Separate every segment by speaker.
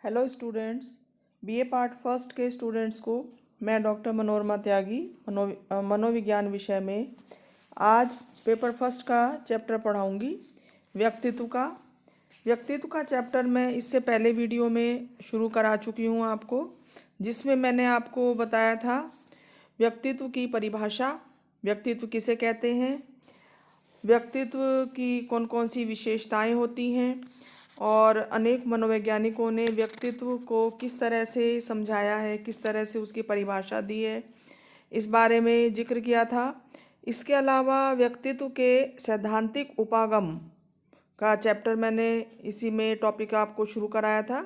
Speaker 1: Hello students, BA part first के students को मैं डॉक्टर मनोरमा त्यागी मनोविज्ञान विषय में आज पेपर फर्स्ट का चैप्टर पढ़ाऊंगी। व्यक्तित्व का चैप्टर मैं इससे पहले वीडियो में शुरू करा चुकी हूँ आपको, जिसमें मैंने आपको बताया था व्यक्तित्व की परिभाषा, व्यक्तित्व किसे कहते हैं, व्यक्तित्व की कौन कौन सी विशेषताएं होती हैं और अनेक मनोवैज्ञानिकों ने व्यक्तित्व को किस तरह से समझाया है, किस तरह से उसकी परिभाषा दी है, इस बारे में जिक्र किया था। इसके अलावा व्यक्तित्व के सैद्धांतिक उपागम का चैप्टर मैंने इसी में टॉपिक आपको शुरू कराया था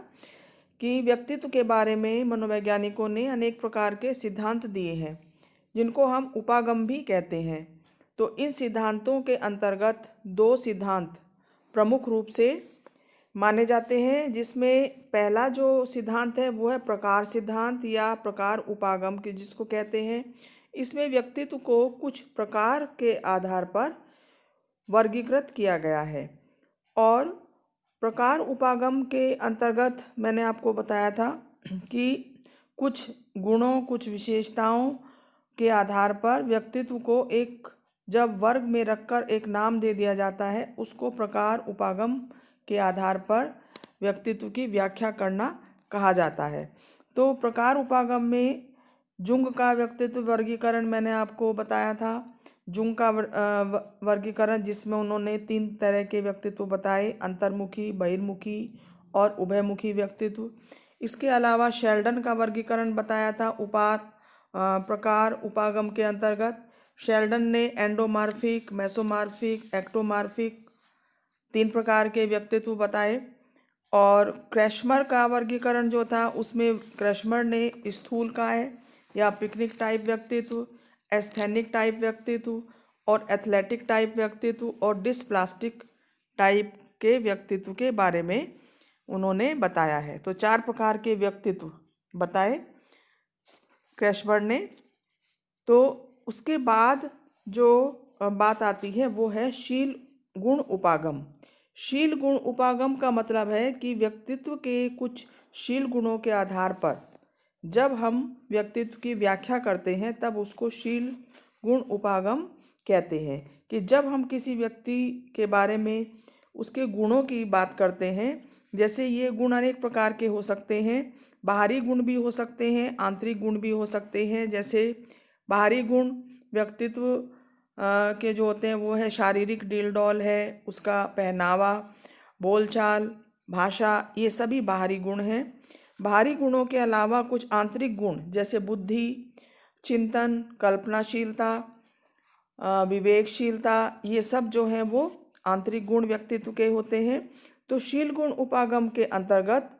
Speaker 1: कि व्यक्तित्व के बारे में मनोवैज्ञानिकों ने अनेक प्रकार के सिद्धांत दिए हैं, जिनको हम उपागम भी कहते हैं। तो इन सिद्धांतों के अंतर्गत दो सिद्धांत प्रमुख रूप से माने जाते हैं, जिसमें पहला जो सिद्धांत है वो है प्रकार सिद्धांत या प्रकार उपागम के जिसको कहते हैं। इसमें व्यक्तित्व को कुछ प्रकार के आधार पर वर्गीकृत किया गया है और प्रकार उपागम के अंतर्गत मैंने आपको बताया था कि कुछ गुणों, कुछ विशेषताओं के आधार पर व्यक्तित्व को एक जब वर्ग में रखकर एक नाम दे दिया जाता है, उसको प्रकार उपागम के आधार पर व्यक्तित्व की व्याख्या करना कहा जाता है। तो प्रकार उपागम में जुंग का व्यक्तित्व वर्गीकरण मैंने आपको बताया था। जुंग का वर्गीकरण जिसमें उन्होंने 3 तरह के व्यक्तित्व बताए, अंतर्मुखी, बहिर्मुखी और उभयमुखी व्यक्तित्व। इसके अलावा शेल्डन का वर्गीकरण बताया था प्रकार उपागम के अंतर्गत। शेल्डन ने एंडोमॉर्फिक, मेसोमॉर्फिक, एक्टोमॉर्फिक 3 प्रकार के व्यक्तित्व बताए। और क्रैशमर का वर्गीकरण जो था उसमें क्रैशमर ने स्थूलकाय या पिकनिक टाइप व्यक्तित्व, एस्थेनिक टाइप व्यक्तित्व और एथलेटिक टाइप व्यक्तित्व और डिस्प्लास्टिक टाइप के व्यक्तित्व के बारे में उन्होंने बताया है। तो 4 प्रकार के व्यक्तित्व बताए क्रैशमर ने। तो उसके बाद जो बात आती है वो है शील गुण उपागम। शील गुण उपागम का मतलब है कि व्यक्तित्व के कुछ शील गुणों के आधार पर जब हम व्यक्तित्व की व्याख्या करते हैं तब उसको शील गुण उपागम कहते हैं। कि जब हम किसी व्यक्ति के बारे में उसके गुणों की बात करते हैं, जैसे ये गुण अनेक प्रकार के हो सकते हैं, बाहरी गुण भी हो सकते हैं, आंतरिक गुण भी हो सकते हैं। जैसे बाहरी गुण व्यक्तित्व के जो होते हैं वो है शारीरिक डील डॉल है, उसका पहनावा, बोलचाल, भाषा, ये सभी बाहरी गुण हैं। बाहरी गुणों के अलावा कुछ आंतरिक गुण जैसे बुद्धि, चिंतन, कल्पनाशीलता, विवेकशीलता, ये सब जो हैं वो आंतरिक गुण व्यक्तित्व के होते हैं। तो शील गुण उपागम के अंतर्गत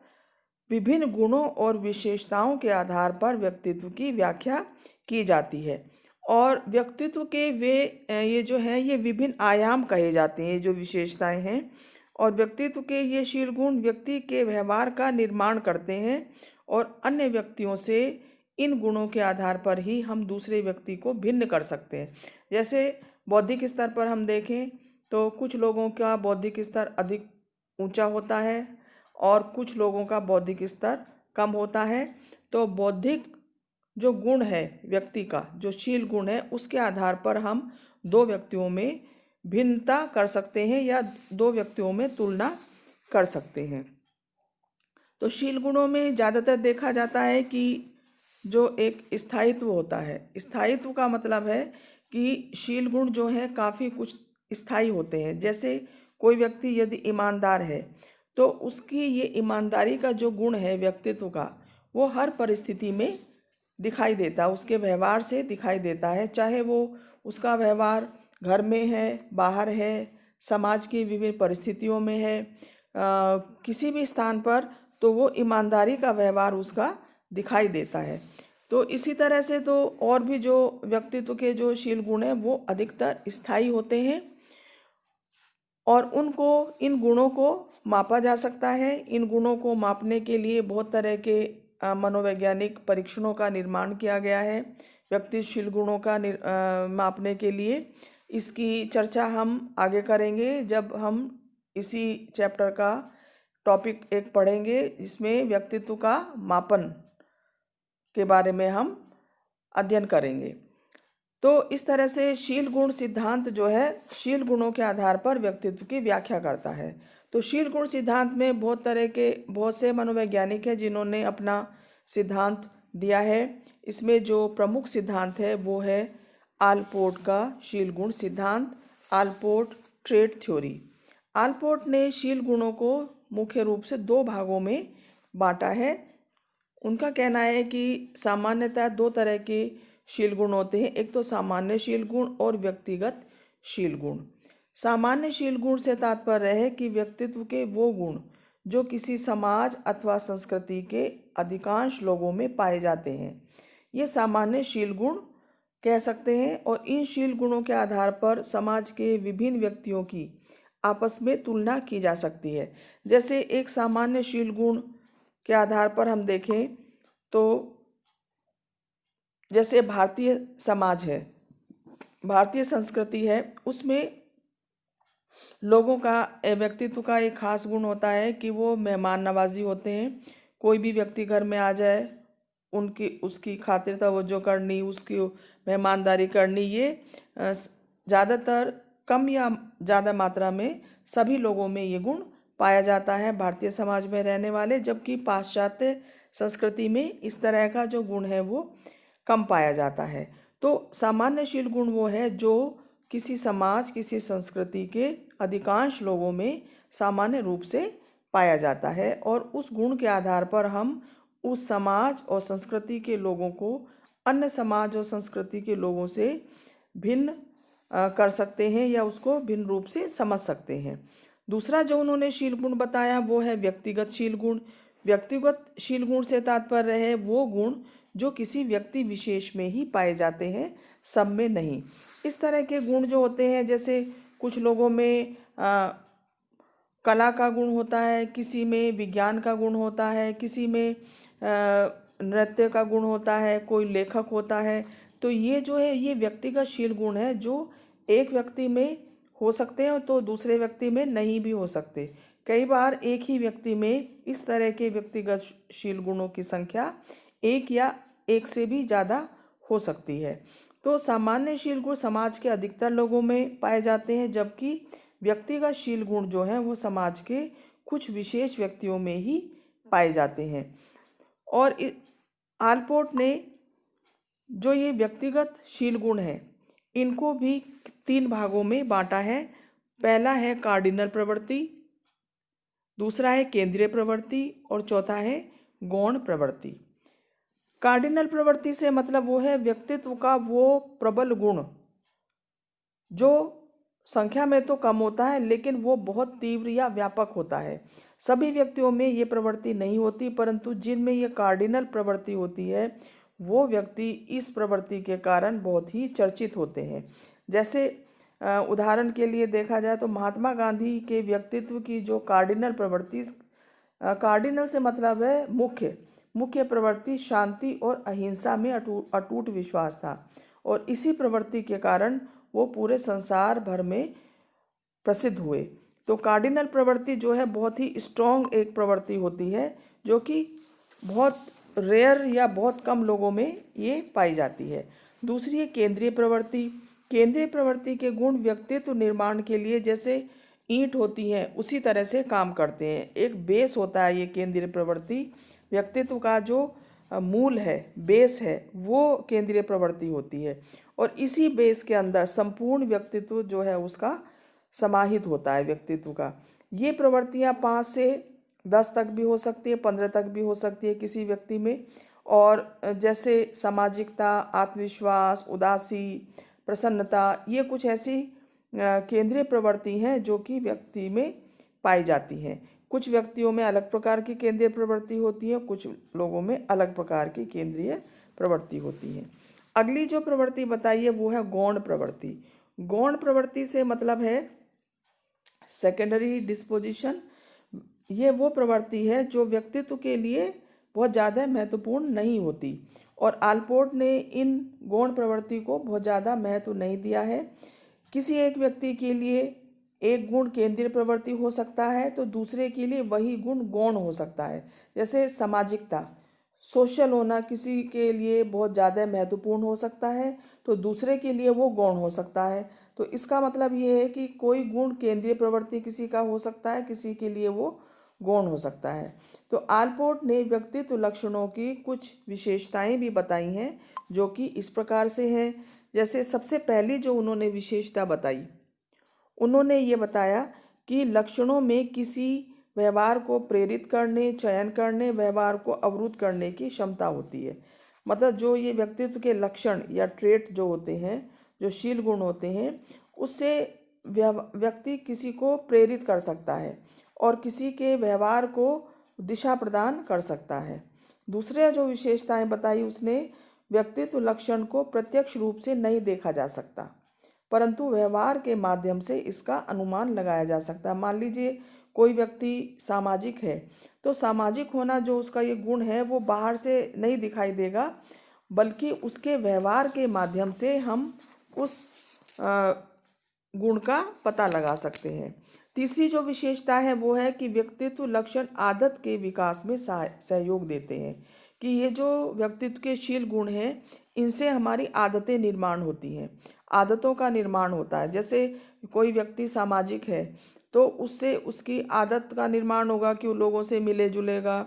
Speaker 1: विभिन्न गुणों और विशेषताओं के आधार पर व्यक्तित्व की व्याख्या की जाती है। और व्यक्तित्व के ये जो है ये विभिन्न आयाम कहे जाते हैं, जो विशेषताएं हैं। और व्यक्तित्व के ये शील गुण व्यक्ति के व्यवहार का निर्माण करते हैं और अन्य व्यक्तियों से इन गुणों के आधार पर ही हम दूसरे व्यक्ति को भिन्न कर सकते हैं। जैसे बौद्धिक स्तर पर हम देखें तो कुछ लोगों का बौद्धिक स्तर अधिक ऊंचा होता है और कुछ लोगों का बौद्धिक स्तर कम होता है। तो बौद्धिक जो गुण है व्यक्ति का, जो शील गुण है, उसके आधार पर हम 2 व्यक्तियों में भिन्नता कर सकते हैं या 2 व्यक्तियों में तुलना कर सकते हैं। तो शील गुणों में ज़्यादातर देखा जाता है कि जो एक स्थायित्व होता है। स्थायित्व का मतलब है कि शील गुण जो है काफ़ी कुछ स्थायी होते हैं। जैसे कोई व्यक्ति यदि ईमानदार है तो उसकी ये ईमानदारी का जो गुण है व्यक्तित्व का, वो हर परिस्थिति में दिखाई देता है, उसके व्यवहार से दिखाई देता है। चाहे वो उसका व्यवहार घर में है, बाहर है, समाज की विभिन्न परिस्थितियों में है, किसी भी स्थान पर, तो वो ईमानदारी का व्यवहार उसका दिखाई देता है। तो इसी तरह से तो और भी जो व्यक्तित्व के जो शील गुण हैं वो अधिकतर स्थायी होते हैं और इन गुणों को मापा जा सकता है। इन गुणों को मापने के लिए बहुत तरह के मनोवैज्ञानिक परीक्षणों का निर्माण किया गया है व्यक्तिशील गुणों का मापने के लिए। इसकी चर्चा हम आगे करेंगे जब हम इसी चैप्टर का टॉपिक एक पढ़ेंगे, इसमें व्यक्तित्व का मापन के बारे में हम अध्ययन करेंगे। तो इस तरह से शील गुण सिद्धांत जो है शील गुणों के आधार पर व्यक्तित्व की व्याख्या करता है। तो शील गुण सिद्धांत में बहुत से मनोवैज्ञानिक हैं जिन्होंने अपना सिद्धांत दिया है। इसमें जो प्रमुख सिद्धांत है वो है आलपोर्ट का शील गुण सिद्धांत, आलपोर्ट ट्रेट थ्योरी। आलपोर्ट ने शील गुणों को मुख्य रूप से 2 भागों में बांटा है। उनका कहना है कि सामान्यतः 2 तरह के शील गुण होते हैं, एक तो सामान्य शील गुण और व्यक्तिगत शील गुण। सामान्य शील गुण से तात्पर्य है कि व्यक्तित्व के वो गुण जो किसी समाज अथवा संस्कृति के अधिकांश लोगों में पाए जाते हैं, ये सामान्य शील गुण कह सकते हैं। और इन शील गुणों के आधार पर समाज के विभिन्न व्यक्तियों की आपस में तुलना की जा सकती है। जैसे एक सामान्य शील गुण के आधार पर हम देखें तो जैसे भारतीय समाज है, भारतीय संस्कृति है, उसमें लोगों का व्यक्तित्व का एक खास गुण होता है कि वो मेहमान नवाजी होते हैं। कोई भी व्यक्ति घर में आ जाए उसकी खातिर तवज्जो करनी, उसकी मेहमानदारी करनी, ये ज़्यादातर कम या ज़्यादा मात्रा में सभी लोगों में ये गुण पाया जाता है भारतीय समाज में रहने वाले, जबकि पाश्चात्य संस्कृति में इस तरह का जो गुण है वो कम पाया जाता है। तो सामान्य शील गुण वो है जो किसी समाज किसी संस्कृति के अधिकांश लोगों में सामान्य रूप से पाया जाता है, और उस गुण के आधार पर हम उस समाज और संस्कृति के लोगों को अन्य समाज और संस्कृति के लोगों से भिन्न कर सकते हैं या उसको भिन्न रूप से समझ सकते हैं। दूसरा जो उन्होंने शील गुण बताया वो है व्यक्तिगत शील गुण। व्यक्तिगत शील गुण से तात्पर्य है वो गुण जो किसी व्यक्ति विशेष में ही पाए जाते हैं, सब में नहीं। इस तरह के गुण जो होते हैं, जैसे कुछ लोगों में कला का गुण होता है, किसी में विज्ञान का गुण होता है, किसी में नृत्य का गुण होता है, कोई लेखक होता है। तो ये जो है ये व्यक्तिगत शील गुण है जो एक व्यक्ति में हो सकते हैं तो दूसरे व्यक्ति में नहीं भी हो सकते। कई बार एक ही व्यक्ति में इस तरह के व्यक्तिगत शील गुणों की संख्या एक या एक से भी ज़्यादा हो सकती है। तो सामान्य शील गुण समाज के अधिकतर लोगों में पाए जाते हैं, जबकि व्यक्तिगत शील गुण जो हैं वो समाज के कुछ विशेष व्यक्तियों में ही पाए जाते हैं। और आलपोर्ट ने जो ये व्यक्तिगत शील गुण है इनको भी 3 भागों में बांटा है। पहला है कार्डिनल प्रवृत्ति, दूसरा है केंद्रीय प्रवृत्ति और चौथा है गौण प्रवृत्ति। कार्डिनल प्रवृत्ति से मतलब वो है व्यक्तित्व का वो प्रबल गुण जो संख्या में तो कम होता है लेकिन वो बहुत तीव्र या व्यापक होता है। सभी व्यक्तियों में ये प्रवृत्ति नहीं होती, परंतु जिनमें ये कार्डिनल प्रवृत्ति होती है वो व्यक्ति इस प्रवृत्ति के कारण बहुत ही चर्चित होते हैं। जैसे उदाहरण के लिए देखा जाए तो महात्मा गांधी के व्यक्तित्व की जो कार्डिनल प्रवृत्ति, कार्डिनल से मतलब है मुख्य प्रवृत्ति शांति और अहिंसा में अटूट विश्वास था, और इसी प्रवृत्ति के कारण वो पूरे संसार भर में प्रसिद्ध हुए। तो कार्डिनल प्रवृत्ति जो है बहुत ही स्ट्रॉन्ग एक प्रवृत्ति होती है जो कि बहुत रेयर या बहुत कम लोगों में ये पाई जाती है। दूसरी है केंद्रीय प्रवृत्ति। केंद्रीय प्रवृत्ति के गुण व्यक्तित्व निर्माण के लिए जैसे ईंट होती है उसी तरह से काम करते हैं। एक बेस होता है ये केंद्रीय प्रवृत्ति, व्यक्तित्व का जो मूल है, बेस है, वो केंद्रीय प्रवृत्ति होती है, और इसी बेस के अंदर संपूर्ण व्यक्तित्व जो है उसका समाहित होता है व्यक्तित्व का। ये प्रवृत्तियाँ 5 से 10 तक भी हो सकती है, 15 तक भी हो सकती है किसी व्यक्ति में। और जैसे सामाजिकता, आत्मविश्वास, उदासी, प्रसन्नता, ये कुछ ऐसी केंद्रीय प्रवृत्ति हैं जो कि व्यक्ति में पाई जाती हैं। कुछ व्यक्तियों में अलग प्रकार की केंद्रीय प्रवृत्ति होती है, कुछ लोगों में अलग प्रकार की केंद्रीय प्रवृत्ति होती है। अगली जो प्रवृत्ति बताई है वो है गौण प्रवृत्ति। गौण प्रवृत्ति से मतलब है सेकेंडरी डिस्पोजिशन। ये वो प्रवृत्ति है जो व्यक्तित्व के लिए बहुत ज़्यादा महत्वपूर्ण नहीं होती, और आलपोर्ट ने इन गौण प्रवृत्ति को बहुत ज़्यादा महत्व नहीं दिया है। किसी एक व्यक्ति के लिए एक गुण केंद्रीय प्रवृत्ति हो सकता है तो दूसरे के लिए वही गुण गौण हो सकता है। जैसे सामाजिकता, सोशल होना किसी के लिए बहुत ज़्यादा महत्वपूर्ण हो सकता है तो दूसरे के लिए वो गौण हो सकता है। तो इसका मतलब ये है कि कोई गुण केंद्रीय प्रवृत्ति किसी का हो सकता है, किसी के लिए वो गौण हो सकता है। तो आलपोर्ट ने व्यक्तित्व लक्षणों की कुछ विशेषताएं भी बताई हैं जो कि इस प्रकार से हैं। जैसे सबसे पहली जो उन्होंने विशेषता बताई, उन्होंने ये बताया कि लक्षणों में किसी व्यवहार को प्रेरित करने, चयन करने, व्यवहार को अवरुद्ध करने की क्षमता होती है। मतलब जो ये व्यक्तित्व के लक्षण या ट्रेट जो होते हैं, जो शील गुण होते हैं, उससे व्यक्ति किसी को प्रेरित कर सकता है और किसी के व्यवहार को दिशा प्रदान कर सकता है। दूसरे जो विशेषताएं बताई उसने, व्यक्तित्व लक्षण को प्रत्यक्ष रूप से नहीं देखा जा सकता परंतु व्यवहार के माध्यम से इसका अनुमान लगाया जा सकता है। मान लीजिए कोई व्यक्ति सामाजिक है तो सामाजिक होना जो उसका ये गुण है वो बाहर से नहीं दिखाई देगा, बल्कि उसके व्यवहार के माध्यम से हम उस गुण का पता लगा सकते हैं। तीसरी जो विशेषता है वो है कि व्यक्तित्व लक्षण आदत के विकास में सहयोग देते हैं। कि ये जो व्यक्तित्व के शील गुण हैं इनसे हमारी आदतें निर्माण होती हैं, आदतों का निर्माण होता है। जैसे कोई व्यक्ति सामाजिक है तो उससे उसकी आदत का निर्माण होगा कि वो लोगों से मिले जुलेगा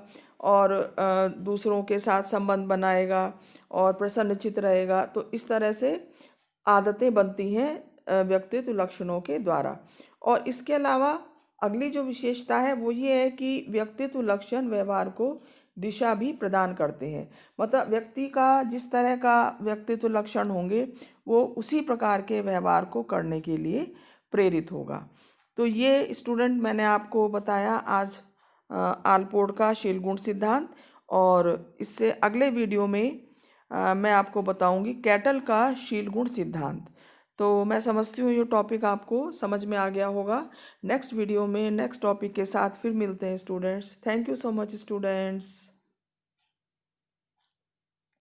Speaker 1: और दूसरों के साथ संबंध बनाएगा और प्रसन्नचित्त रहेगा। तो इस तरह से आदतें बनती हैं व्यक्तित्व लक्षणों के द्वारा। और इसके अलावा अगली जो विशेषता है वो ये है कि व्यक्तित्व लक्षण व्यवहार को दिशा भी प्रदान करते हैं। मतलब व्यक्ति का जिस तरह का व्यक्तित्व लक्षण होंगे वो उसी प्रकार के व्यवहार को करने के लिए प्रेरित होगा। तो ये स्टूडेंट मैंने आपको बताया आज आलपोर्ट का शील गुण सिद्धांत। और इससे अगले वीडियो में मैं आपको बताऊंगी कैटल का शील गुण सिद्धांत। तो मैं समझती हूँ ये टॉपिक आपको समझ में आ गया होगा। नेक्स्ट वीडियो में नेक्स्ट टॉपिक के साथ फिर मिलते हैं students. Thank you so much students.